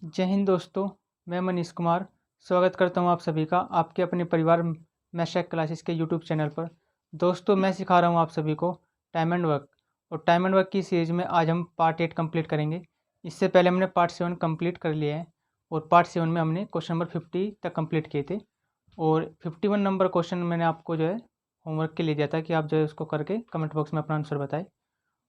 जय हिंद दोस्तों। मैं मनीष कुमार स्वागत करता हूं आप सभी का आपके अपने परिवार मैशेक क्लासेस के यूट्यूब चैनल पर। दोस्तों, मैं सिखा रहा हूं आप सभी को टाइम एंड वर्क, और टाइम एंड वर्क की सीरीज में आज हम पार्ट 8 कंप्लीट करेंगे। इससे पहले हमने पार्ट 7 कंप्लीट कर लिया है, और पार्ट 7 में हमने क्वेश्चन नंबर 50 तक कंप्लीट किए थे, और 51 नंबर क्वेश्चन मैंने आपको जो है होमवर्क के लिए दिया था कि आप जो है उसको करके कमेंट बॉक्स में अपना आंसर बताएं।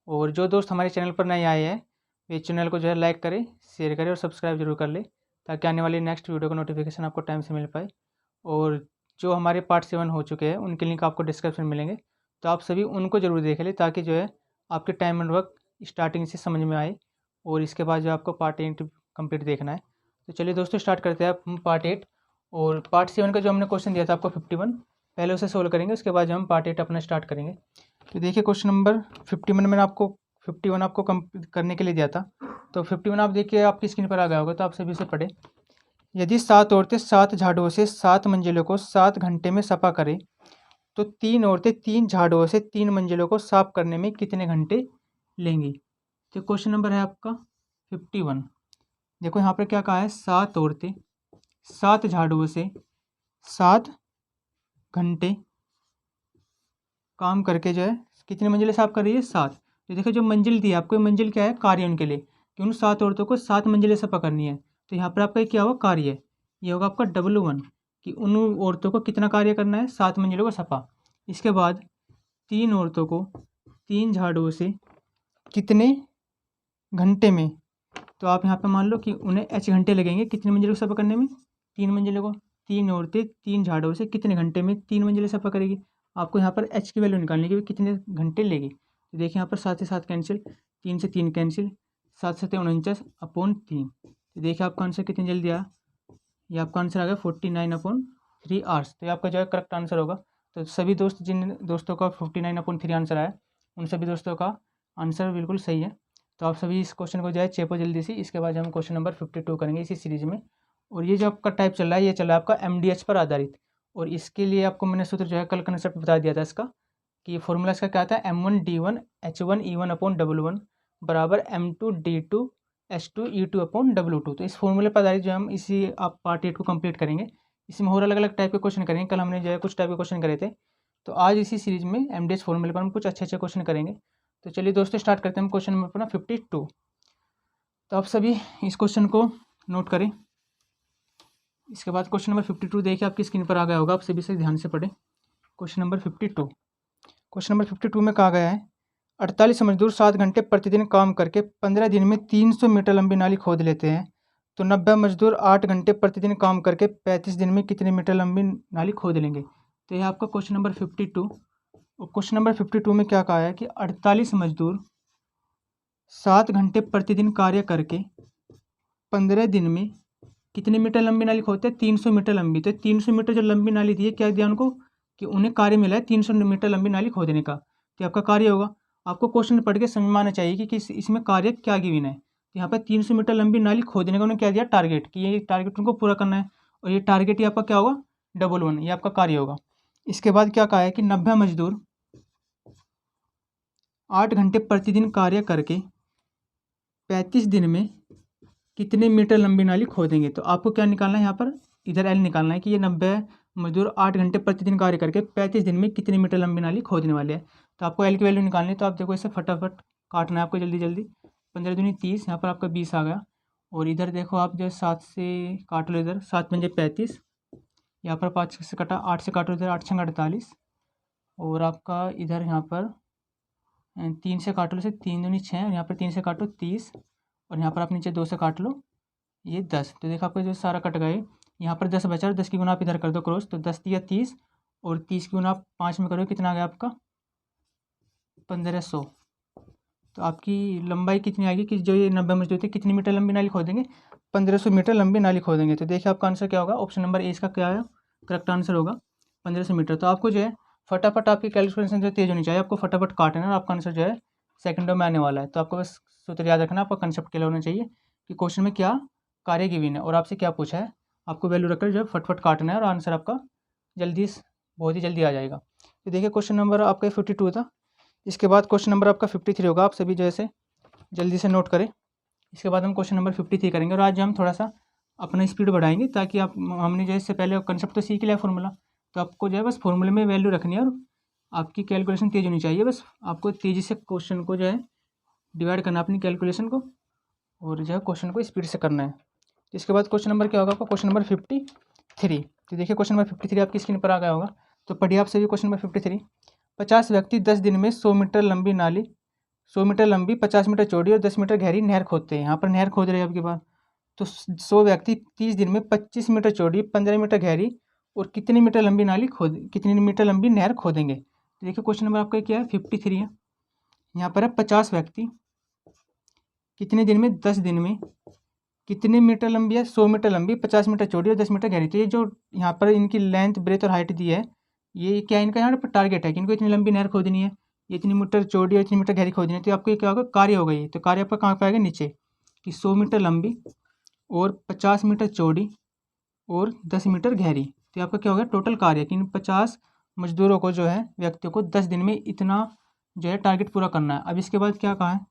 और जो दोस्त हमारे चैनल पर नए आए हैं, वे चैनल को जो है लाइक करें, शेयर करें और सब्सक्राइब जरूर कर लें, ताकि आने वाली नेक्स्ट वीडियो का नोटिफिकेशन आपको टाइम से मिल पाए। और जो हमारे पार्ट 7 हो चुके हैं उनके लिंक आपको डिस्क्रिप्शन में मिलेंगे, तो आप सभी उनको ज़रूर देख लें, ताकि जो है आपके टाइम एंड वर्क स्टार्टिंग से समझ में आए, और इसके बाद जो आपको पार्ट 8 कंप्लीट देखना है। तो चलिए दोस्तों, स्टार्ट करते हैं हम पार्ट 8। और पार्ट 7 का जो हमने क्वेश्चन दिया था आपको 51, पहले उसे सोल्व करेंगे, उसके बाद जो हम पार्ट 8 अपना स्टार्ट करेंगे। तो देखिए, क्वेश्चन नंबर 51 मैंने आपको 51 आपको करने के लिए दिया था। तो 51 आप देखिए आपकी स्क्रीन पर आ गया होगा, तो आप सभी से पढ़े। यदि 7 औरतें 7 झाड़ुओं से 7 मंजिलों को 7 घंटे में सफा करें, तो 3 औरतें 3 झाड़ुओं से 3 मंजिलों को साफ करने में कितने घंटे लेंगी। तो क्वेश्चन नंबर है आपका 51। देखो यहाँ पर क्या कहा है, 7 औरतें 7 झाड़ुओं से 7 घंटे काम करके जो है कितनी मंजिलें साफ कर रही है, 7। तो देखो, जो मंजिल दी है आपको, मंजिल क्या है, कार्य उनके लिए, कि उन 7 औरतों को 7 मंजिलें सफा करनी है। तो यहाँ पर आपका क्या होगा, कार्य। ये होगा आपका W1, कि उन औरतों को कितना कार्य करना है, 7 मंजिलों को सफा। इसके बाद 3 औरतों को 3 झाड़ुओं से कितने घंटे में, तो आप यहाँ पे मान लो कि उन्हें H घंटे लगेंगे कितनी मंजिलों को सफा करने में, 3 मंजिलों को। 3 औरतें 3 झाड़ुओं से कितने घंटे में 3 मंजिलें सफा करेगी। आपको यहाँ पर H की वैल्यू निकालनी है कि कितने घंटे लेगी। तो देखिए यहाँ पर 7 से 7 कैंसिल, 3 से 3 कैंसिल, 7 से 49/3। तो देखिए आपका आंसर कितनी जल्दी आया, ये आपका आंसर आ गया 49/3 आवर्स। तो ये आपका जो है करेक्ट आंसर होगा। तो सभी दोस्त, जिन दोस्तों का 59/3 आंसर आया, उन सभी दोस्तों का आंसर बिल्कुल सही है। तो आप सभी इस क्वेश्चन को जो है चेपो जल्दी से। इसके बाद हम क्वेश्चन नंबर 52 करेंगे इसी सीरीज में। और ये जो आपका टाइप चल रहा है, ये चल रहा है आपका MDH पर आधारित। और इसके लिए आपको मैंने सूत्र जो है कल कंसेप्ट बता दिया था इसका, कि फॉर्मूला इसका क्या था, M1D1H1E1/W1 बराबर M2D2H2E2/W2। तो इस फॉर्मूले पर आधारित जो हम इसी आप पार्ट 8 को कंप्लीट करेंगे। इसमें और अलग अलग टाइप के क्वेश्चन करेंगे। कल हमने जो है कुछ टाइप के क्वेश्चन करे थे, तो आज इसी सीरीज में MDH फॉर्मूले पर हम कुछ अच्छे अच्छे क्वेश्चन करेंगे। तो चलिए दोस्तों, स्टार्ट करते हैं हम क्वेश्चन नंबर अपना 52। तो आप सभी इस क्वेश्चन को नोट करें। इसके बाद क्वेश्चन नंबर 52 देखिए आपकी स्क्रीन पर आ गया होगा, आप सभी से ध्यान से पढ़ें। क्वेश्चन नंबर 52, क्वेश्चन नंबर 52 में कहा गया है, 48 मजदूर 7 घंटे प्रतिदिन काम करके 15 दिन में 300 मीटर लंबी नाली खोद लेते हैं। तो 90 मजदूर 8 घंटे प्रतिदिन काम करके 35 दिन में कितने मीटर लंबी नाली खोद लेंगे। तो यह आपका क्वेश्चन नंबर 52। और क्वेश्चन नंबर 52 में क्या कहा है कि 48 मजदूर 7 घंटे प्रतिदिन कार्य करके 15 दिन में कितने मीटर लंबी नाली खोदते हैं, 300 मीटर लंबी। तो 300 मीटर जो लंबी नाली दी है, क्या दिया उनको, कि उन्हें कार्य मिला है 300 मीटर लंबी नाली खोदने का। तो आपका कार्य होगा, आपको क्वेश्चन पढ़ के समझ में आना चाहिए कि इसमें कार्य क्या गिवन है। तो यहाँ पर 300 मीटर लंबी नाली खोदने का उन्हें क्या दिया, टारगेट, कि ये टारगेट उनको पूरा करना है। और ये टारगेट ही आपका क्या होगा, W1, ये आपका कार्य होगा। इसके बाद क्या कहा है कि 90 मजदूर 8 घंटे प्रतिदिन कार्य करके 35 दिन में कितने मीटर लंबी नाली खोदेंगे। तो आपको क्या निकालना है, यहाँ पर इधर L निकालना है, कि ये 90 मजदूर 8 घंटे प्रतिदिन कार्य करके 35 दिन में कितने मीटर लंबी नाली खोदने वाले हैं। तो आपको L की वैल्यू निकालनी है। तो आप देखो, इसे फटाफट काटना है आपको जल्दी जल्दी। 15 दूनी 30, यहाँ पर आपका 20 आ गया। और इधर देखो आप जो 7 से काट लो, इधर 7 पंजे 35, यहाँ पर 5 से कटा, 8 से काटो, इधर 8 छंग 48। और आपका इधर यहाँ पर 3 से काटो, से 3 दूनी 6, यहाँ पर 3 से काटो 30, और यहाँ पर आप नीचे 2 से काट लो, ये 10। तो देखो आपका जो सारा कट गए, यहाँ पर 10 बचा, और 10 की गुना आप इधर कर दो क्रॉस, तो 10 दिया 30, और 30 की गुना आप 5 में करो, कितना आ गया आपका 1500। तो आपकी लंबाई कितनी आएगी, कि जो ये 90 मजदूर थे कितनी मीटर लंबी नाली खोदेंगे, 1500 मीटर लंबी नाली खोदेंगे। तो देखिए आपका आंसर क्या होगा, ऑप्शन नंबर ए इसका क्या है, करेक्ट आंसर होगा 1500 मीटर। तो आपको जो है फटाफट आपकी कैलकुलेशन जो तेज़ होनी चाहिए, आपको फटाफट काटना है, और आपका आंसर जो है सेकंडों में आने वाला है। तो आपको बस सूत्र याद रखना, आपका कंसेप्ट क्लियर होना चाहिए कि क्वेश्चन में क्या कार्य गिवन है और आपसे क्या पूछा है। आपको वैल्यू रखकर जो है फटफट काटना है, और आंसर आपका जल्दी बहुत ही जल्दी आ जाएगा। तो देखिए क्वेश्चन नंबर आपका 52 था। इसके बाद क्वेश्चन नंबर आपका 53 होगा। आप सभी जो है जल्दी से नोट करें। इसके बाद हम क्वेश्चन नंबर 53 करेंगे। और आज हम थोड़ा सा अपना स्पीड बढ़ाएंगे ताकि आप, हमने जो है इससे पहले कंसेप्ट तो सीख लिया फॉर्मूला, तो आपको जो है बस फॉर्मूले में वैल्यू रखनी है और आपकी कैलकुलेशन तेज़ होनी चाहिए। बस आपको तेज़ी से क्वेश्चन को जो है डिवाइड करना है अपनी कैलकुलेशन को, और जो है क्वेश्चन को स्पीड से करना है। तो इसके बाद क्वेश्चन नंबर क्या होगा आपका, क्वेश्चन नंबर 53। तो देखिए क्वेश्चन नंबर 53 आपकी स्क्रीन पर आ गया होगा। तो पढ़िए आप सभी क्वेश्चन नंबर 53। 50 व्यक्ति 10 दिन में 100 मीटर लंबी नाली, 100 मीटर लंबी, 50 मीटर चौड़ी और 10 मीटर गहरी नहर खोदते हैं। यहाँ पर नहर खोद रहे हैं आपके पास। तो 100 व्यक्ति 30 दिन में 25 मीटर चौड़ी, 15 मीटर गहरी और कितनी मीटर लंबी नाली कितनी मीटर लंबी नहर खोदेंगे। तो देखिए क्वेश्चन नंबर आपका क्या है, 53 है। यहाँ पर है 50 व्यक्ति कितने दिन में, 10 दिन में कितने मीटर लंबी है, 100 मीटर लंबी, 50 मीटर चौड़ी और 10 मीटर गहरी। तो ये जो यहाँ पर इनकी लेंथ, ब्रेथ और हाइट दी है, ये क्या इनका यहाँ पर टारगेट है कि इनको इतनी लंबी नहर खोदनी है, ये इतनी मीटर चौड़ी और इतनी मीटर गहरी खोदनी है। तो आपको ये क्या होगा, कार्य होगा ये। तो कार्य आपका कहाँ पर आएगा, नीचे, कि 100 मीटर लंबी और 50 मीटर चौड़ी और 10 मीटर गहरी। तो आपका क्या होगा, टोटल कार्य कि इन 50 मजदूरों को जो है, व्यक्तियों को 10 दिन में इतना जो है टारगेट पूरा करना है। अब इसके बाद क्या कहा है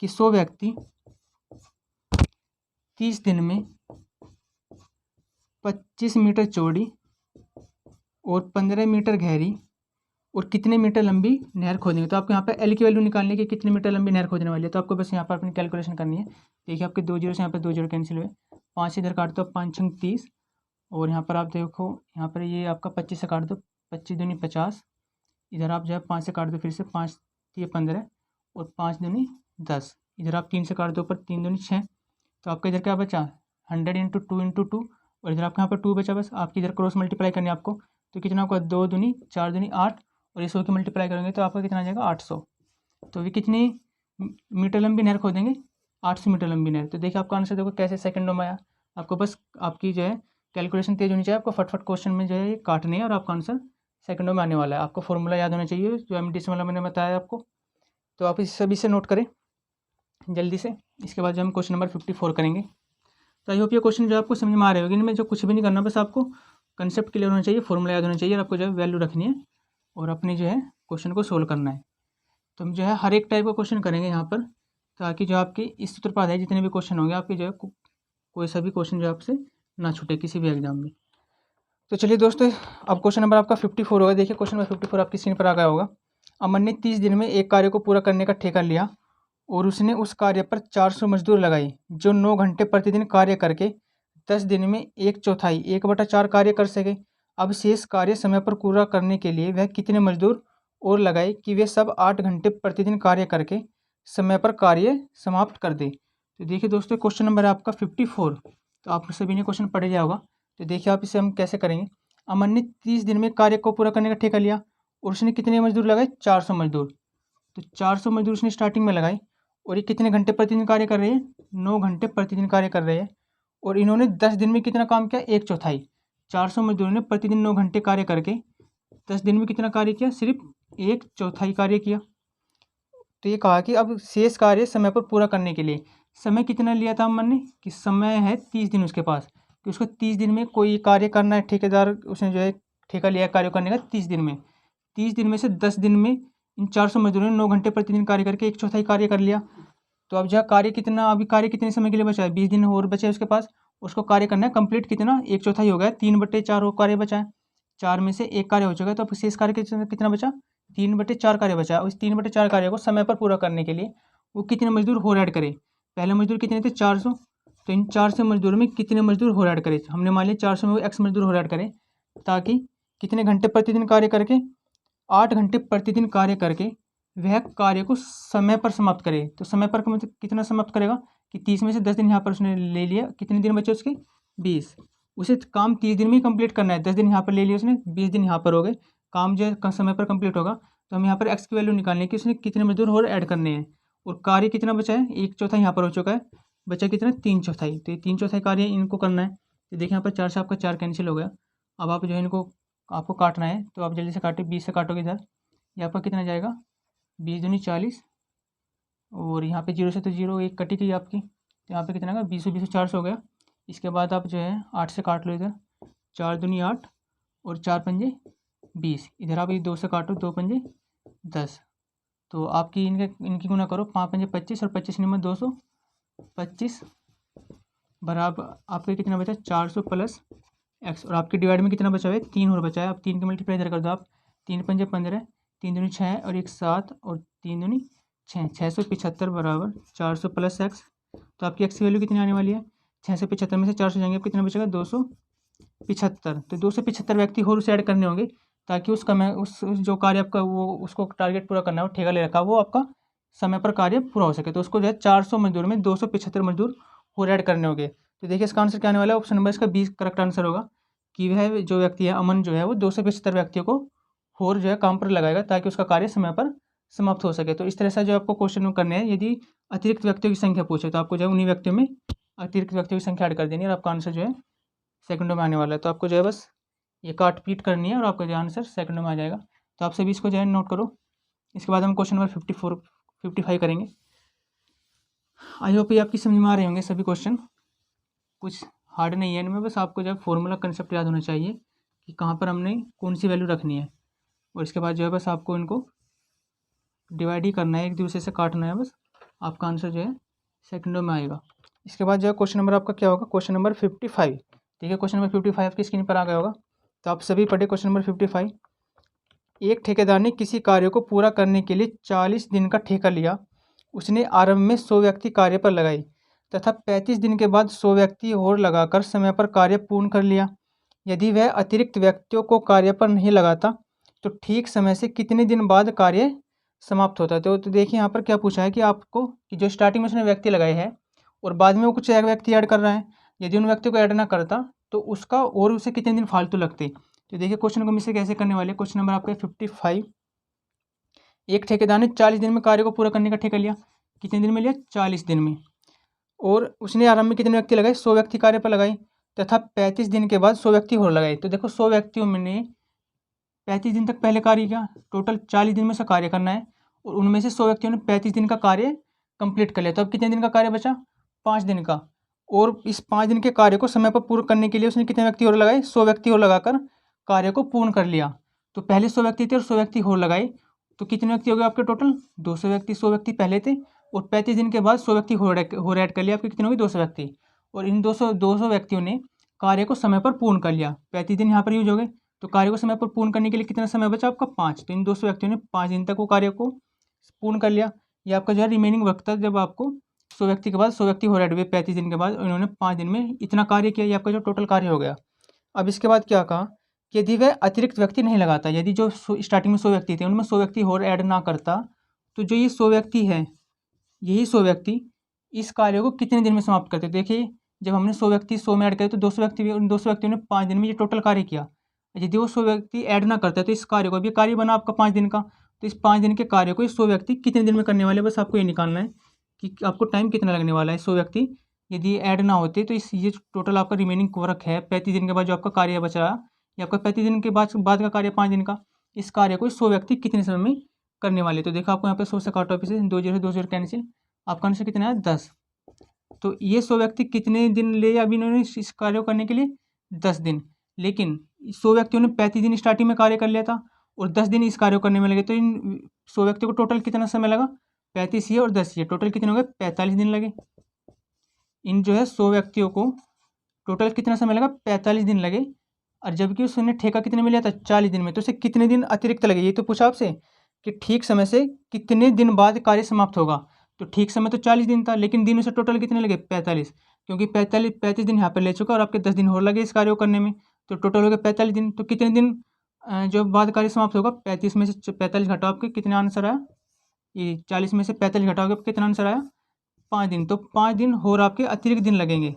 कि 100 व्यक्ति 30 दिन में 25 मीटर चौड़ी और 15 मीटर गहरी और कितने मीटर लंबी नहर खोदेंगे। तो आपको यहाँ पर एल की वैल्यू निकालने की, कितने मीटर लंबी नहर खोदने वाली है। तो आपको बस यहाँ पर अपनी कैलकुलेशन करनी है। देखिए आपके 2 जीरो से यहाँ पर 2 जीरो कैंसिल हुए, 5 इधर काट दो, 5 छंग 30, और यहाँ पर आप देखो, यहाँ पर ये आपका 25 से काट दो, 25 दूनी 50, इधर आप जो है 5 से काट दो, फिर से 5 ये 15 और 5 दूनी 10, इधर आप 3 से काट दो, ऊपर 3 दूनी 6। तो आपका इधर क्या बचा, 100 इंटू 2 इंटू 2, और इधर आपके यहाँ पर 2 बचा। बस आपकी इधर क्रॉस मल्टीप्लाई करनी है आपको। तो कितना आपका, 2 दूनी 4 दूनी 8, और ये 100 की मल्टीप्लाई करेंगे तो आपका कितना आ जाएगा, 800। तो ये कितनी मीटर लंबी नहर खोदेंगे, 800 मीटर लंबी नहर। तो देखिए आपका आंसर देखो कैसे सेकंडों में आया। आपको बस आपकी जो है कैलकुलेशन तेज होनी चाहिए, आपको फटफट क्वेश्चन में जो है ये काटने हैं और आपका आंसर सेकंडों में आने वाला है। आपको फॉर्मूला याद होना चाहिए जो एमडीसी वाला मैंने बताया आपको। तो आप इस सभी से नोट करें जल्दी से। इसके बाद जो हम क्वेश्चन नंबर 54 करेंगे। तो आई होप ये क्वेश्चन जो आपको समझ में आ रहे होगी। इनमें जो कुछ भी नहीं करना, बस आपको कंसेप्ट क्लियर होना चाहिए, फॉर्मूला याद होना चाहिए, और आपको जो है वैल्यू रखनी है और अपने जो है क्वेश्चन को सोल्व करना है। तो हम जो है हर एक टाइप का क्वेश्चन करेंगे यहाँ पर, ताकि जो आपके इस सूत्रपात है जितने भी क्वेश्चन होंगे आपके जो है कोई सा भी क्वेश्चन जो आपसे ना छूटे किसी भी एग्जाम में। तो चलिए दोस्तों, अब क्वेश्चन नंबर आपका 54 होगा। देखिए क्वेश्चन नंबर 54 आपकी स्क्रीन पर आ गया होगा। अमन ने 30 दिन में एक कार्य को पूरा करने का ठेका लिया और उसने उस कार्य पर 400 मजदूर लगाई जो 9 घंटे प्रतिदिन कार्य करके 10 दिन में 1/4 1/4 कार्य कर सके। अब शेष कार्य समय पर पूरा करने के लिए वह कितने मजदूर और लगाए कि वे सब 8 घंटे प्रतिदिन कार्य करके समय पर कार्य समाप्त कर दे। तो देखिए दोस्तों, क्वेश्चन नंबर है आपका 54। तो आप सभी ने क्वेश्चन पढ़ लिया होगा। तो देखिए आप इसे हम कैसे करेंगे। अमन ने 30 दिन में कार्य को पूरा करने का ठेका लिया और उसने कितने मजदूर लगाए, 400 मजदूर। तो 400 मजदूर उसने स्टार्टिंग में लगाए, और ये कितने घंटे प्रतिदिन कार्य कर रहे हैं, 9 घंटे प्रतिदिन कार्य कर रहे हैं। और इन्होंने 10 दिन में कितना काम किया, 1/4। 400 मजदूरों ने प्रतिदिन 9 घंटे कार्य करके 10 दिन में कितना कार्य किया, सिर्फ 1/4 कार्य किया। तो ये कहा कि अब शेष कार्य समय पर पूरा करने के लिए समय कितना लिया था अमन ने, कि समय है 30 दिन उसके पास, कि उसको 30 दिन में कोई कार्य करना है। ठेकेदार उसने जो है ठेका लिया कार्य करने का 30 दिन में। 30 दिन में से 10 दिन में इन 400 मजदूरों ने 9 घंटे प्रतिदिन कार्य करके 1/4 कार्य कर लिया। तो अब जो कार्य कितना, अभी कार्य कितने समय के लिए बचा है, 20 दिन और बचे उसके पास। उसको कार्य करना है कंप्लीट, कितना, 1/4 हो गया, 3/4 और कार्य बचा है। 4 में से 1 कार्य हो चुका है, तो अब शेष कार्य कितना बचा, 3/4 कार्य बचा है। उस 3/4 कार्य को समय पर पूरा करने के लिए वो कितने मजदूर और ऐड करे। पहले मजदूर कितने थे, 400। तो इन 400 मजदूरों में कितने मजदूर और ऐड करे, हमने मान लिया 400 में वो एक्स मजदूर और ऐड करे, ताकि कितने घंटे प्रतिदिन कार्य करके, 8 घंटे प्रतिदिन कार्य करके वह कार्य को समय पर समाप्त करे। तो समय पर का मतलब कितना समाप्त करेगा, कि 30 में से 10 दिन यहाँ पर उसने ले लिया, कितने दिन बचे उसके, 20। उसे काम 30 दिन में ही कंप्लीट करना है, 10 दिन यहाँ पर ले लिया उसने, 20 दिन यहाँ पर हो गए, काम जो है समय पर कंप्लीट होगा। तो हम यहाँ पर एक्स की वैल्यू निकालने की, उसने कितने मजदूर और ऐड करने हैं, और कार्य कितना बचा है, 1/4 यहाँ पर हो चुका है, बचा कितना, 3/4। तो ये 3/4 कार्य इनको करना है। तो देखिए यहाँ पर 4 से आपका 4 कैंसिल हो गया। अब आप जो है इनको आपको काटना है, तो आप जल्दी से काटे, 20 से काटोगे इधर, यहाँ पर कितना जाएगा, 20 दूनी 40, और यहाँ पे 0 से तो 0 एक कटी गई आपकी, तो यहाँ पे कितना होगा, 20 20 400 हो गया। इसके बाद आप जो है 8 से काट लो इधर, 4 दूनी 8 और 4 पंजे 20। इधर आप ये 2 से काटो, 2 पंजे 10। तो आपकी इनकी गुना करो, 5 पंजे 25 और 25 नंबर 200, 25 बराबर आपके कितना बचा 400 प्लस एक्स, और आपके डिवाइड में कितना बचा हुआ है 3 और बचा है। अब 3 की मल्टीप्लाई इधर कर दो आप, 3 पंजे 15, 3 दूनी 6 और 1 7 और 3 दूनी 6, 675 बराबर 400 प्लस एक्स। तो आपकी एक्स की वैल्यू कितनी आने वाली है 675 में से 400 जाएंगे, अब कितना बचेगा 275। तो 275 व्यक्ति और उसे ऐड करने होंगे ताकि उसका मैं उस जो कार्य आपका वो उसको टारगेट पूरा करना है, वो ठेका ले रखा वो आपका समय पर कार्य पूरा हो सके। तो उसको जो है 400 मजदूर में 275 मजदूर और ऐड करने होंगे। तो देखिए इसका आंसर क्या आने वाला है, ऑप्शन नंबर इसका 20 करेक्ट आंसर होगा कि वह जो व्यक्ति है अमन जो है वो 275 व्यक्तियों को और जो है काम पर लगाएगा ताकि उसका कार्य समय पर समाप्त हो सके। तो इस तरह से जो आपको क्वेश्चन करने हैं, यदि अतिरिक्त व्यक्तियों की संख्या पूछे तो आपको जो है उन्हीं व्यक्तियों में अतिरिक्त व्यक्तियों की संख्या ऐड कर देनी है और आपका आंसर जो है सेकंडों में आने वाला है। तो आपको जो है बस ये काट पीट करनी है और आपका जो आंसर सेकंडों में आ जाएगा। तो आप सभी इसको जो है नोट करो। इसके बाद हम क्वेश्चन नंबर 55 करेंगे। आई होप ये आपकी समझ में आ रहे होंगे सभी क्वेश्चन, कुछ हार्ड नहीं है इनमें, बस आपको जो है फॉर्मूला कंसेप्ट याद होना चाहिए कि कहाँ पर हमने कौन सी वैल्यू रखनी है, और इसके बाद जो है बस आपको इनको डिवाइड ही करना है, एक दूसरे से काटना है, बस आपका आंसर जो है सेकंडों में आएगा। इसके बाद जो है क्वेश्चन नंबर आपका क्या होगा, क्वेश्चन नंबर 55। ठीक है, क्वेश्चन नंबर 55 आपकी स्क्रीन पर आ गया होगा। तो आप सभी पढ़े क्वेश्चन नंबर 55। एक ठेकेदार ने किसी कार्य को पूरा करने के लिए 40 दिन का ठेका लिया। उसने आरंभ में 100 व्यक्ति कार्य पर लगाए तथा 35 दिन के बाद 100 व्यक्ति और लगाकर समय पर कार्य पूर्ण कर लिया। यदि वह अतिरिक्त व्यक्तियों को कार्य पर नहीं लगाता तो ठीक समय से कितने दिन बाद कार्य समाप्त होता है। तो देखिए यहाँ पर क्या पूछा है कि आपको कि जो स्टार्टिंग में उसने व्यक्ति लगाए हैं और बाद में वो कुछ एक व्यक्ति ऐड कर रहा है, यदि उन व्यक्तियों को ऐड ना करता तो उसका और उसे कितने दिन फालतू लगते। तो देखिए क्वेश्चन को मिससे कैसे करने वाले। क्वेश्चन नंबर आपका 55। एक ठेकेदार ने 40 दिन में कार्य को पूरा करने का ठेका लिया। कितने दिन में लिया 40 दिन में। और उसने आरंभ में कितने व्यक्ति लगाए 100 व्यक्ति कार्य पर लगाए तथा 35 दिन के बाद 100 व्यक्ति और लगाए। तो देखो 100 व्यक्तियों में 35 दिन तक पहले कार्य किया, टोटल 40 दिन में से कार्य करना है और उनमें से 100 व्यक्तियों ने 35 दिन का कार्य कंप्लीट कर लिया। तो अब कितने दिन का कार्य बचा 5 दिन का, और इस 5 दिन के कार्य को समय पर पूर्ण करने के लिए उसने कितने व्यक्ति और लगाए 100 व्यक्ति और लगाकर कार्य को पूर्ण कर लिया। तो पहले 100 व्यक्ति थे और 100 व्यक्ति और लगाए, तो कितने व्यक्ति हो गए आपके टोटल 200 व्यक्ति। 100 व्यक्ति पहले थे और 35 दिन के बाद 100 व्यक्ति और ऐड कर लिया, आपके कितने हो गए 200 व्यक्ति। और इन 200 व्यक्तियों ने कार्य को समय पर पूर्ण कर लिया। 35 दिन यहाँ पर यूज हो गए, तो कार्य को समय पर पूर्ण करने के लिए कितना समय बचा आपका 5। तो इन 200 व्यक्तियों ने 5 दिन तक वो कार्य को पूर्ण कर लिया। ये आपका जो है रिमेनिंग वक्त था, जब आपको 100 व्यक्ति के बाद 100 व्यक्ति और ऐड हुए 35 दिन के बाद, इन्होंने 5 दिन में इतना कार्य किया। ये आपका जो टोटल कार्य हो गया। अब इसके बाद क्या कहा कि यदि वह अतिरिक्त व्यक्ति नहीं लगाता, यदि जो स्टार्टिंग में 100 व्यक्ति थे उनमें 100 व्यक्ति और ऐड ना करता, तो जो ये 100 व्यक्ति है, यही 100 व्यक्ति इस कार्य को कितने दिन में समाप्त करते। देखिए जब हमने 100 व्यक्ति 100 में ऐड करे तो 200 व्यक्ति, उन 200 व्यक्तियों ने 5 दिन में ये टोटल कार्य किया। यदि वो 100 व्यक्ति ऐड ना करता तो इस कार्य को भी कार्य बना आपका 5 दिन का। तो इस 5 दिन के कार्य को 100 व्यक्ति कितने दिन में करने वाले, बस आपको ये निकालना है कि आपको टाइम कितना लगने वाला है। 100 व्यक्ति यदि ऐड ना होते तो इस ये टोटल आपका रिमेनिंग वर्क है 35 दिन के बाद जो आपका कार्य बच रहा, ये आपका 35 दिन के बाद का कार्य 5 दिन का, इस कार्य को 100 व्यक्ति कितने समय में करने वाले। तो देखो आपको यहाँ पे 100 से काटो, ऑफिस 2 0 कैंसिल, आपका आंसर कितना है 10। तो ये 100 व्यक्ति कितने दिन ले अभी इन्होंने इस कार्य को करने के लिए 10 दिन, लेकिन 100 व्यक्तियों ने 35 दिन स्टार्टिंग में कार्य कर लिया था और 10 दिन इस कार्य को करने में लगे। तो इन 100 व्यक्तियों को टोटल कितना समय लगा 35 ये और 10 ये, टोटल कितने हो गए 45 दिन लगे। इन जो है 100 व्यक्तियों को टोटल कितना समय लगा 45 दिन लगे, और जबकि उसने ठेका कितने में लिया था 40 दिन में, तो उसे कितने दिन अतिरिक्त लगे। ये तो पूछा आपसे कि ठीक समय से कितने दिन बाद कार्य समाप्त होगा। तो ठीक समय तो 40 दिन था, लेकिन दिन उसे टोटल कितने लगे 45, क्योंकि 35 दिन यहाँ पर ले चुका और आपके 10 दिन और लगे इस कार्य को करने में, तो टोटल हो गए 45 दिन। तो कितने दिन जो बाद कार्य समाप्त होगा 35 में से 45 घटाओ, आपके कितना आंसर आया, ये 40 में से 45 घटाओगे कितना आंसर आया 5 दिन। तो 5 दिन और आपके अतिरिक्त दिन लगेंगे।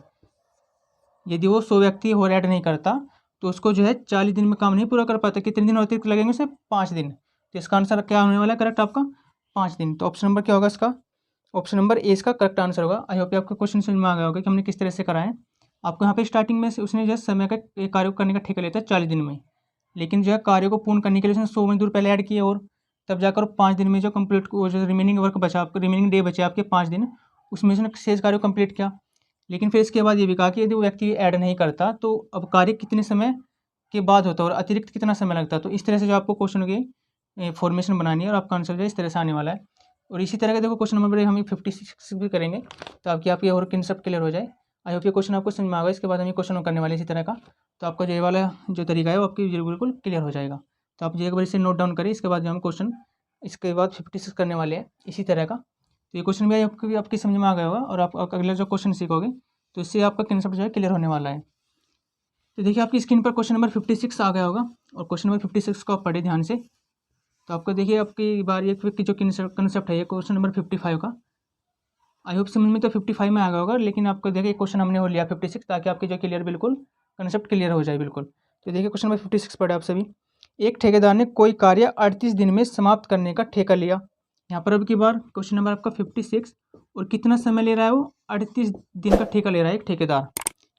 यदि वो 100 व्यक्ति और ऐड नहीं करता तो उसको जो है 40 दिन में काम नहीं पूरा कर पाता। कितने दिन अतिरिक्त लगेंगे उसे 5 दिन। तो इसका आंसर क्या होने वाला है करेक्ट आपका 5 दिन। तो ऑप्शन नंबर क्या होगा इसका, ऑप्शन नंबर ए इसका करेक्ट आंसर होगा। आई होप आपका क्वेश्चन समझ में आ गया होगा कि हमने किस तरह से कराया है। आपको यहाँ पे स्टार्टिंग में उसने जो समय का कार्य को करने का ठेका लेता है 40 दिन में, लेकिन जो है कार्य को पूर्ण करने के लिए उसने 100 मजदूर पहले ऐड किए और तब जाकर 5 दिन में जो कंप्लीट जो रिमेनिंग वर्क बचा आपका, रिमेनिंग डे बचे आपके 5 दिन, उसमें उसने शेष कार्य को कंप्लीट किया। लेकिन फिर इसके बाद ये भी कहा कि यदि वो व्यक्ति ऐड नहीं करता तो अब कार्य कितने समय के बाद होता है और अतिरिक्त कितना समय लगता है। तो इस तरह से जो आपको क्वेश्चन की फॉर्मेशन बनानी है और आपका आंसर जो है इस तरह से आने वाला है। और इसी तरह का देखो क्वेश्चन नंबर हम 56 भी करेंगे, तो आपकी और कंसेप्ट क्लियर हो जाए। आई होप ये क्वेश्चन आपको समझ में आ गया। इसके बाद हम ये क्वेश्चन करने वाले इसी तरह का, तो आपका जो ये वाला जो तरीका है वो आपकी बिल्कुल क्लियर हो जाएगा। तो आप जो एक बार इसे नोट डाउन करें, इसके बाद जो हम क्वेश्चन इसके बाद 56 करने वाले हैं इसी तरह का। तो ये क्वेश्चन भी आपकी समझ में आ गया होगा, और आप अगले जो क्वेश्चन सीखोगे तो इससे आपका कंसेप्ट जो है क्लियर होने वाला है। तो देखिए आपकी स्क्रीन पर क्वेश्चन नंबर 56 आ गया होगा, और क्वेश्चन नंबर 56 को आप पढ़े ध्यान से। तो आपको देखिए आपकी बार एक जो कंसेप्ट है ये क्वेश्चन नंबर 55 का। आई होप समझ में तो 55 में आ गया होगा, लेकिन आपको देखिए क्वेश्चन हमने हो लिया 56, ताकि आपकी जो क्लियर बिल्कुल कंसेप्ट क्लियर हो जाए बिल्कुल। तो देखिए क्वेश्चन नंबर 56 पढ़े आप सभी। एक ठेकेदार ने कोई कार्य 38 दिन में समाप्त करने का ठेका लिया। यहाँ पर अब की बार क्वेश्चन नंबर आपका 56, और कितना समय ले रहा है वो 38 दिन का ठेका ले रहा है एक ठेकेदार,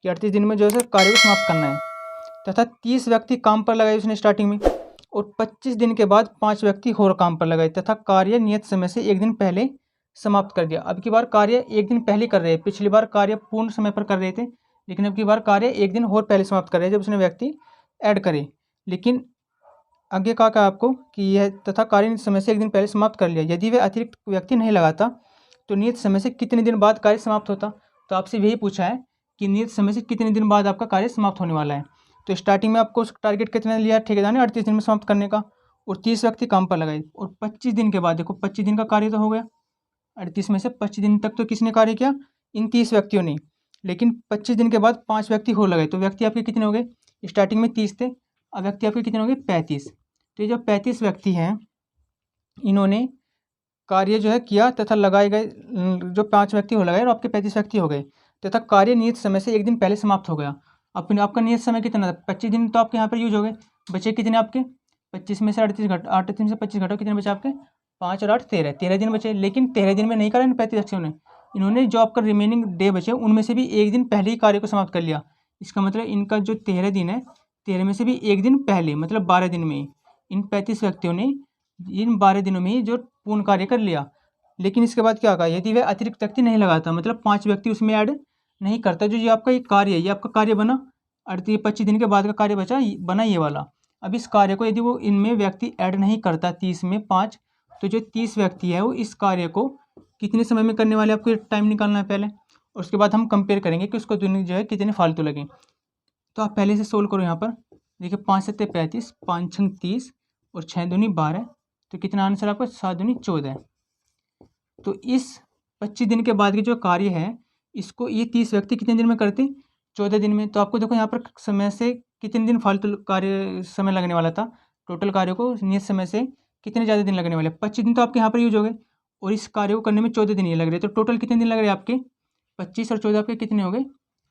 कि 38 दिन में जो है कार्य को समाप्त करना है, तथा 30 व्यक्ति काम पर लगाए उसने स्टार्टिंग में, और 25 दिन के बाद 5 व्यक्ति और काम पर लगाए, तथा कार्य नियत समय से एक दिन पहले समाप्त कर दिया। अब की बार कार्य एक दिन पहले कर रहे हैं, पिछली बार कार्य पूर्ण समय पर कर रहे थे, लेकिन अब की बार कार्य एक दिन और पहले समाप्त कर रहे हैं जब उसने व्यक्ति ऐड करे। लेकिन आगे कहा आपको कि यह तथा कार्य नियत समय से एक दिन पहले समाप्त कर लिया। यदि वह अतिरिक्त व्यक्ति नहीं लगाता तो नियत समय से कितने दिन बाद कार्य समाप्त होता। तो आपसे यही पूछा है कि नियत समय से कितने दिन बाद आपका कार्य समाप्त होने वाला है। तो स्टार्टिंग में आपको टारगेट कितना लिया ठेकेदार ने 38 दिन में समाप्त करने का, और 30 व्यक्ति काम पर लगाए, और 25 दिन के बाद देखो 25 दिन का कार्य तो हो गया, 38 में से 25 दिन तक तो किसने कार्य किया, इन 30 व्यक्तियों ने। लेकिन 25 दिन के बाद 5 व्यक्ति हो लगाए, तो व्यक्ति आपके कितने हो गए, स्टार्टिंग में 30 थे, अब व्यक्ति आपके कितने हो गए 35। तो ये जो 35 व्यक्ति हैं इन्होंने कार्य जो है किया, तथा लगाए गए जो 5 व्यक्ति हो लगाए और आपके 35 व्यक्ति हो गए, तथा कार्य नियत समय से एक दिन पहले समाप्त हो गया। आपका नियत समय कितना था 25 दिन, तो आपके यहाँ पर यूज हो गए। बचे कितने आपके 25 में से 38 में से 25 घटाओ, कितने बचे आपके 5 और 8 13 दिन बचे। लेकिन 13 दिन में नहीं करा इन 35 व्यक्तियों ने, इन्होंने जो आपका रिमेनिंग डे बचे उनमें से भी एक दिन पहले ही कार्य को समाप्त कर लिया। इसका मतलब इनका जो 13 दिन है 13 में से भी एक दिन पहले, मतलब 12 दिन में इन 35 व्यक्तियों ने इन 12 दिनों में ही जो पूर्ण कार्य कर लिया। लेकिन इसके बाद क्या कहा, यदि वह अतिरिक्त व्यक्ति नहीं लगाता, मतलब 5 व्यक्ति उसमें ऐड नहीं करता, जो ये आपका ये कार्य है, ये आपका कार्य बना 25 दिन के बाद का कार्य बना ये वाला। अब इस कार्य को यदि वो इनमें व्यक्ति ऐड नहीं करता 30 में 5, तो जो 30 व्यक्ति है वो इस कार्य को कितने समय में करने वाले, आपको टाइम निकालना है पहले, और उसके बाद हम कंपेयर करेंगे कि उसको जो है कितने फालतू लगे। तो आप पहले से सोल्व करो। यहाँ पर देखिए 5 7 35, 5 6 30 और 6 दूनी 12, तो कितना आंसर आपका 7 दूनी 14। तो इस 25 दिन के बाद के जो कार्य है इसको ये 30 व्यक्ति कितने दिन में करते 14 दिन में। तो आपको देखो यहाँ पर समय से कितने दिन फालतू कार्य समय लगने वाला था, टोटल कार्य को नियत समय से कितने ज़्यादा दिन लगने वाले, 25 दिन तो आपके यहाँ पर यूज हो गए, और इस कार्य को करने में 14 दिन ये लग रहे, तो टोटल कितने दिन लग रहे हैं आपके 25 और 14 आपके कितने हो गए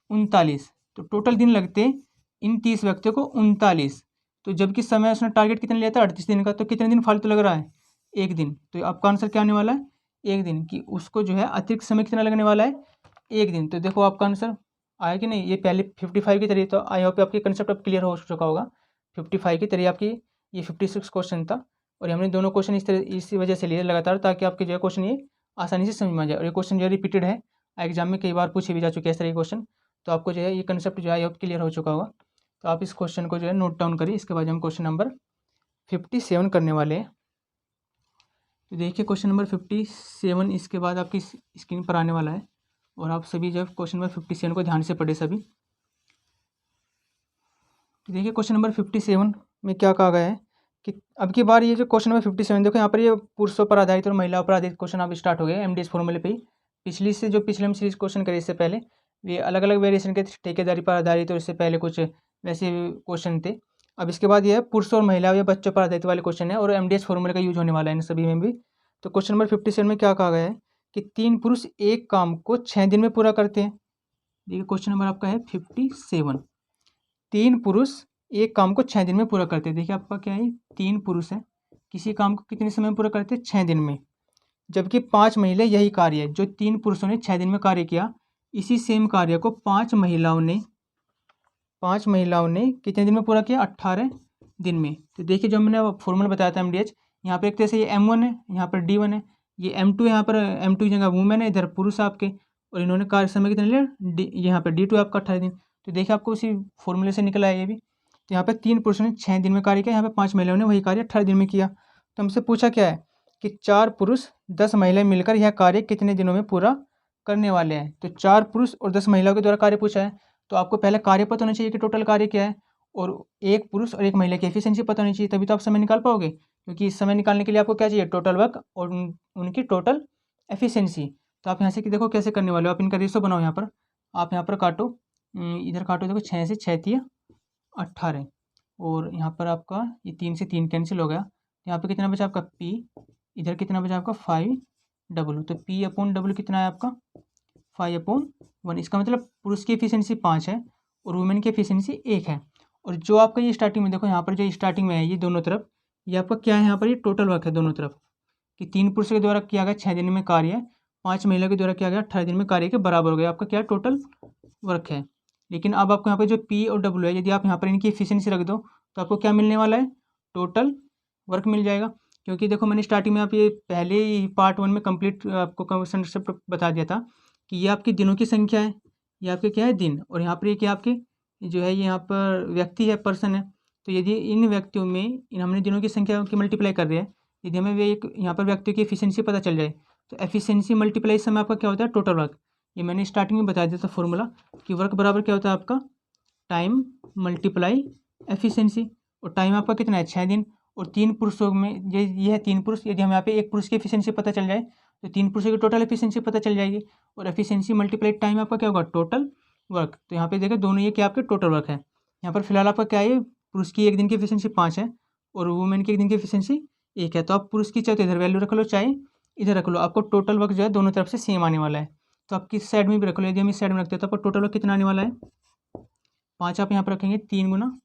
39। तो टोटल दिन लगते इन 30 व्यक्तियों को 39। तो जबकि समय उसने टारगेट कितने लिया था 38 दिन का, तो कितने दिन फालतू लग रहा है एक दिन। तो आपका आंसर क्या आने वाला है एक दिन, कि उसको जो है अतिरिक्त समय कितना लगने वाला है एक दिन। तो देखो आपका आंसर आया कि नहीं। ये पहले 55 की तरह, तो आई होप आपके कंसेप्ट अब क्लियर हो चुका होगा। 55 की तरह आपकी ये 56 क्वेश्चन था, और हमने दोनों क्वेश्चन इसी वजह से लिए लगातार, ताकि आपके जो है क्वेश्चन ये आसानी से समझ में आ जाए। और ये क्वेश्चन जो है रिपीटेड है, एग्जाम में कई बार पूछे भी जा चुके हैं इस तरह के क्वेश्चन, तो आपको जो है ये कंसेप्ट जो है आई होप क्लियर हो चुका होगा। तो आप इस क्वेश्चन को जो है नोट डाउन करिए। इसके बाद हम क्वेश्चन नंबर 57 करने वाले हैं। तो देखिए क्वेश्चन नंबर 57 इसके बाद आपकी स्क्रीन पर आने वाला है, और आप सभी जो क्वेश्चन नंबर 57 को ध्यान से पढ़े सभी। तो देखिए क्वेश्चन नंबर 57 में क्या कहा गया है कि अब की बार ये जो क्वेश्चन नंबर 57 देखो यहाँ पर ये पुरुषों पर आधारित और महिलाओं पर आधारित क्वेश्चन अब स्टार्ट हो गए एमडीएस फॉर्मूले पे ही। पिछले हम सीरीज क्वेश्चन करे इससे पहले ये अलग अलग वेरिएशन के ठेकेदारी पर आधारित, और इससे पहले कुछ वैसे क्वेश्चन थे। अब इसके बाद ये है पुरुषों और महिलाओं या बच्चों पर आधारित वाले क्वेश्चन है, और एमडीएस फॉर्मूले का यूज होने वाला है इन सभी में भी। तो क्वेश्चन नंबर 57 में क्या कहा गया है कि 3 पुरुष एक काम को 6 दिन में पूरा करते हैं। देखिए क्वेश्चन नंबर आपका है 57। 3 पुरुष एक काम को 6 दिन में पूरा करते हैं। देखिए आपका क्या है 3 पुरुष है, किसी काम को कितने समय में पूरा करते हैं 6 दिन में, जबकि 5 महिला यही कार्य है जो 3 पुरुषों ने 6 दिन में कार्य किया, इसी सेम कार्य को 5 महिलाओं ने कितने दिन में पूरा किया 18 दिन में। तो देखिए जो मैंने फॉर्मूला बताया था एमडीएच, यहाँ पर एक तरह से ये M1 है, यहाँ पर D1 है, ये M2 यहाँ पर M2 की जगह वुमेन है, इधर पुरुष आपके, और इन्होंने कार्य समय कितने लिया यहाँ पर D2 आपका 18 दिन। तो देखिए आपको उसी फॉर्मूले से निकला है ये भी। तो यहाँ पर 3 पुरुषों ने 6 दिन में कार्य किया, यहाँ पर 5 महिलाओं ने वही कार्य 18 दिन में किया। तो हमसे पूछा क्या है कि 4 पुरुष 10 महिलाएं मिलकर यह कार्य कितने दिनों में पूरा करने वाले हैं। तो 4 पुरुष और 10 महिलाओं के द्वारा कार्य पूछा है, तो आपको पहले कार्य पता होना चाहिए कि टोटल कार्य क्या है, और एक पुरुष और एक महिला की एफिशिएंसी पता होनी चाहिए, तभी तो आप समय निकाल पाओगे। क्योंकि इस समय निकालने के लिए आपको क्या चाहिए, टोटल वर्क और उनकी टोटल एफिशिएंसी। तो आप यहाँ से देखो कैसे करने वाले हो, आप इनका रेशो बनाओ। यहाँ पर आप यहाँ पर काटो, इधर काटो, देखो 6 से 6 तिया 18, और यहाँ पर आपका ये 3 से 3 कैंसिल हो गया। यहाँ पे कितना बचा आपका P, इधर कितना बचा आपका 5W। तो P अपॉन W कितना है आपका 5/1। इसका मतलब पुरुष की एफिशिएंसी 5 है और वुमेन की एफिशिएंसी 1 है। और जो आपका ये स्टार्टिंग में देखो, यहाँ पर जो स्टार्टिंग में है ये दोनों तरफ, ये आपका क्या है, यहाँ पर ये टोटल वर्क है दोनों तरफ, कि 3 पुरुषों के द्वारा किया गया 6 दिन में कार्य, 5 महिला के द्वारा किया गया 18 दिन में कार्य के बराबर हो गया, आपका क्या टोटल वर्क है। लेकिन अब आपको यहाँ पर जो P और W है, यदि आप यहाँ पर इनकी एफिशिएंसी रख दो तो आपको क्या मिलने वाला है, टोटल वर्क मिल जाएगा। क्योंकि देखो मैंने स्टार्टिंग में आप ये पहले ही पार्ट 1 में कंप्लीट आपको कंसेप्ट बता दिया था कि ये आपकी दिनों की संख्या है, ये आपके क्या है दिन, और यहाँ पर ये क्या आपके जो है ये यहाँ पर व्यक्ति है, पर्सन है। तो यदि इन व्यक्तियों में इन हमने दिनों की संख्या की मल्टीप्लाई कर रहे हैं, यदि हमें वे एक यहाँ पर व्यक्तियों की एफिशिएंसी पता चल जाए, तो एफिशिएंसी मल्टीप्लाई इस समय आपका क्या होता है, टोटल वर्क। ये मैंने स्टार्टिंग में बता दिया था फॉर्मूला कि वर्क बराबर क्या होता है आपका टाइम मल्टीप्लाई एफिशिएंसी। और टाइम आपका कितना है 6 दिन, और 3 पुरुषों में ये है 3 पुरुष, यदि हम यहाँ पे एक पुरुष की एफिशिएंसी पता चल जाए तो 3 पुरुषों की टोटल एफिशिएंसी पता चल जाएगी, और एफिशिएंसी मल्टीप्लाई टाइम आपका क्या होगा, टोटल वर्क। तो यहाँ पे देखें दोनों ये क्या आपके टोटल वर्क है। यहाँ पर फिलहाल आपका क्या है, पुरुष की एक दिन की एफिशिएंसी 5 है और वुमेन की एक दिन की एफिशिएंसी 1 है। तो आप पुरुष की चाहे तो इधर वैल्यू रख लो, चाहे इधर रख लो, आपको टोटल वर्क जो है दोनों तरफ से सेम आने वाला है। तो आप किस साइड में भी रख लो, यदि हम इस साइड में रखते हैं तो आपको टोटल वर्क कितना आने वाला है 5। आप यहाँ पर रखेंगे 3 गुना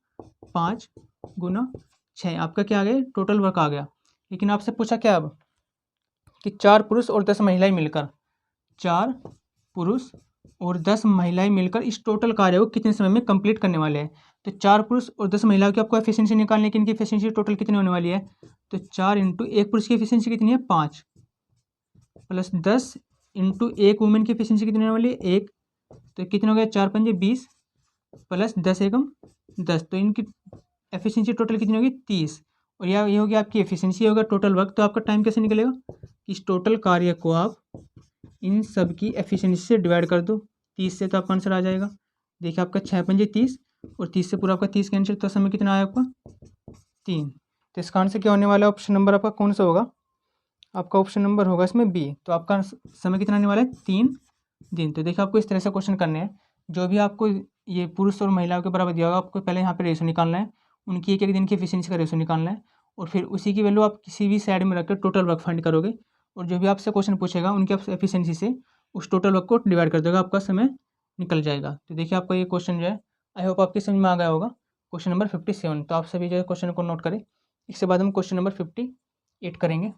5 गुना 6, आपका क्या आ गया, टोटल वर्क आ गया। लेकिन आपसे पूछा क्या अब कि 4 पुरुष और 10 महिलाएं मिलकर, 4 पुरुष और 10 महिलाएं मिलकर इस टोटल कार्य को कितने समय में कंप्लीट करने वाले हैं। तो 4 पुरुष और 10 महिलाओं की आपको एफिशिएंसी निकालने की, इनकी एफिशिएंसी टोटल कितनी होने वाली है। तो 4 इंटू एक पुरुष की एफिशिएंसी कितनी है 5, प्लस 10 इंटू एक वुमेन की एफिशिएंसी कितनी होने वाली है 1। तो कितने हो गया 4 पंजे 20 प्लस 10 एकम 10, तो इनकी एफिशिएंसी टोटल कितनी होगी 30। और यह ये होगी आपकी एफिशिएंसी, होगा टोटल वर्क। तो आपका टाइम कैसे निकलेगा, इस टोटल कार्य को आप इन सब की एफिशिएंसी से डिवाइड कर दो 30 से, तो आपका आंसर आ जाएगा। देखिए आपका 6 पंजे 30 और 30 से पूरा आपका 30 कैंसिल, तो समय कितना आया आपका 3। तो इसका आंसर क्या होने वाला है, ऑप्शन नंबर आपका कौन सा होगा, आपका ऑप्शन नंबर होगा इसमें बी। तो आपका समय कितना आने वाला है 3 दिन। तो देखिए आपको इस तरह से क्वेश्चन करने हैं, जो भी आपको ये पुरुष और महिलाओं के बराबर दिया होगा, आपको पहले यहाँ पे रेशो निकालना है, उनकी एक एक दिन की एफिशिएंसी का रेशो निकालना है, और फिर उसी की वैल्यू आप किसी भी साइड में रखकर टोटल वर्क फाइंड करोगे, और जो भी आपसे क्वेश्चन पूछेगा उनकी आप एफिशिएंसी से उस टोटल वर्क को डिवाइड कर देगा, आपका समय निकल जाएगा। तो देखिए आपका ये क्वेश्चन जो है आई होप आपकी समझ में आ गया होगा, क्वेश्चन नंबर 57। तो आप सभी जो है क्वेश्चन को नोट करें। इसके बाद हम क्वेश्चन नंबर 58 करेंगे,